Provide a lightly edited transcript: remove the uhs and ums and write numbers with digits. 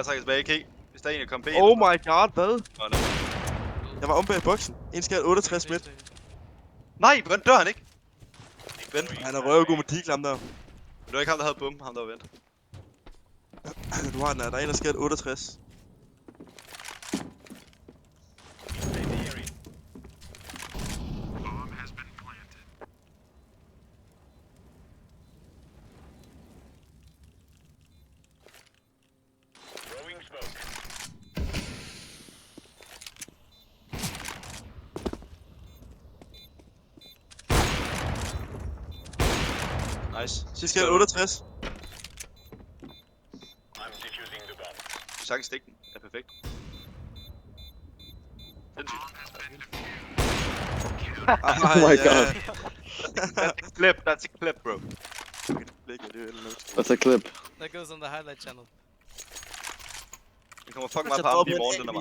Jeg trækker tilbage i K. Hvis der er en, der kommer B. Oh my god, hvad? Nå, nej. Jeg var om bag boksen. En skal 68 midt. Nej, hvordan dør han ikke? Vent. Han er røvgod med diglam der. Det var ikke ham, der havde bum. Ham, der var vent. Du har den her. Der er en, der skal 68. Nice. Så skal 68. Du sagtens stikke den. Det er perfekt. Sindssygt. Oh my god. That's a clip. That's a clip, bro. That's a clip. That goes on the highlight channel. Det kommer fucking meget på ham lige i morgen, den der meget.